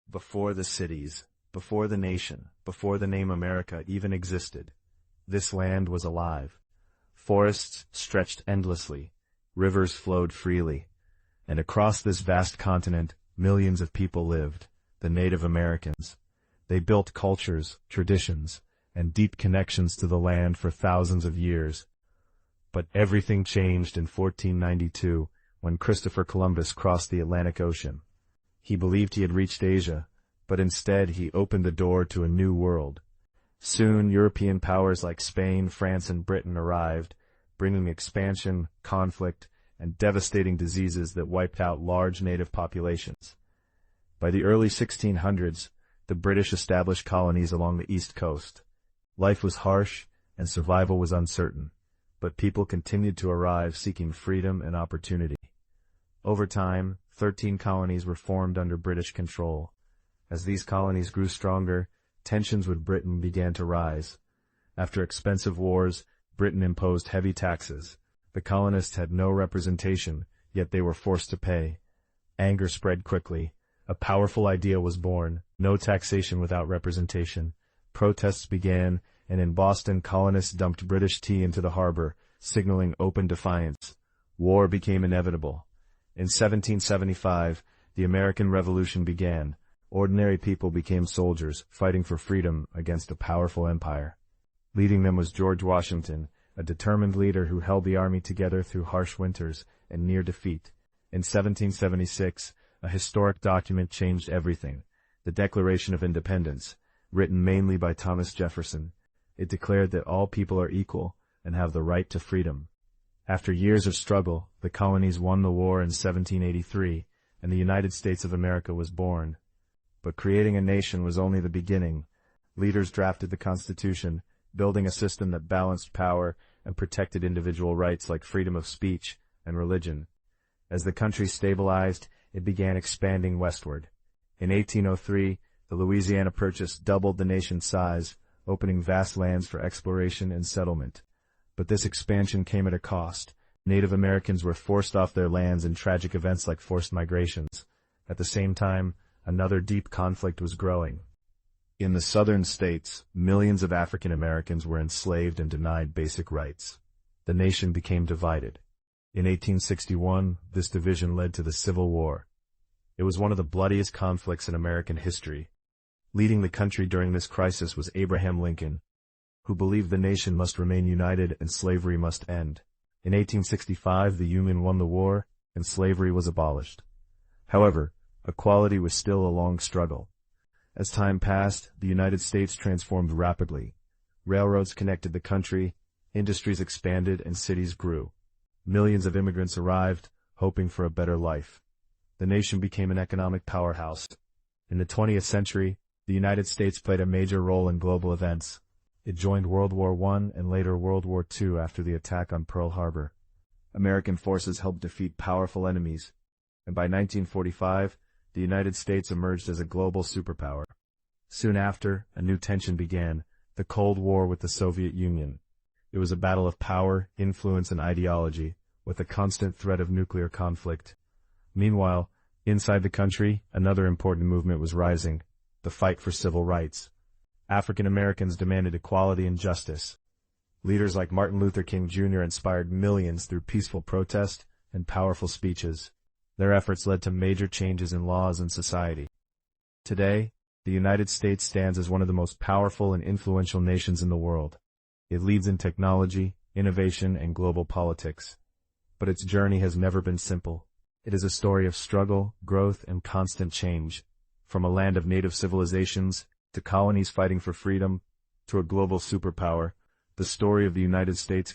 Before the cities, before the nation, before the name America even existed, this land was alive. Forests stretched endlessly, rivers flowed freely, and across this vast continent, millions of people lived, the Native Americans. They built cultures, traditions, and deep connections to the land for thousands of years. But everything changed in 1492 when Christopher Columbus crossed the Atlantic Ocean. He believed he had reached Asia, but instead he opened the door to a new world. Soon, European powers like Spain, France, and Britain arrived, bringing expansion, conflict, and devastating diseases that wiped out large native populations. By the early 1600s, the British established colonies along the East Coast. Life was harsh, and survival was uncertain, but people continued to arrive seeking freedom and opportunity. Over time, 13 colonies were formed under British control. As these colonies grew stronger, tensions with Britain began to rise. After expensive wars, Britain imposed heavy taxes. The colonists had no representation, yet they were forced to pay. Anger spread quickly. A powerful idea was born: no taxation without representation. Protests began, and in Boston, colonists dumped British tea into the harbor, signaling open defiance. War became inevitable. In 1775, the American Revolution began. Ordinary people became soldiers, fighting for freedom against a powerful empire. Leading them was George Washington, a determined leader who held the army together through harsh winters and near defeat. In 1776, a historic document changed everything: the Declaration of Independence, written mainly by Thomas Jefferson. It declared that all people are equal and have the right to freedom. After years of struggle, the colonies won the war in 1783, and the United States of America was born. But creating a nation was only the beginning. Leaders drafted the Constitution, building a system that balanced power and protected individual rights like freedom of speech and religion. As the country stabilized, it began expanding westward. In 1803, the Louisiana Purchase doubled the nation's size, opening vast lands for exploration and settlement. But this expansion came at a cost. Native Americans were forced off their lands in tragic events like forced migrations. At the same time, another deep conflict was growing. In the southern states, millions of African Americans were enslaved and denied basic rights. The nation became divided. In 1861, this division led to the Civil War. It was one of the bloodiest conflicts in American history. Leading the country during this crisis was Abraham Lincoln, who believed the nation must remain united and slavery must end. In 1865, the Union won the war, and slavery was abolished. However, equality was still a long struggle. As time passed, the United States transformed rapidly. Railroads connected the country, industries expanded, and cities grew. Millions of immigrants arrived, hoping for a better life. The nation became an economic powerhouse. In the 20th century, the United States played a major role in global events. It joined World War I and later World War II after the attack on Pearl Harbor. American forces helped defeat powerful enemies, and by 1945, the United States emerged as a global superpower. Soon after, a new tension began: the Cold War with the Soviet Union. It was a battle of power, influence, and ideology, with a constant threat of nuclear conflict. Meanwhile, inside the country, another important movement was rising: the fight for civil rights. African Americans demanded equality and justice. Leaders like Martin Luther King Jr. inspired millions through peaceful protest and powerful speeches. Their efforts led to major changes in laws and society. Today, the United States stands as one of the most powerful and influential nations in the world. It leads in technology, innovation, and global politics. But its journey has never been simple. It is a story of struggle, growth, and constant change. From a land of native civilizations, to colonies fighting for freedom, to a global superpower, the story of the United States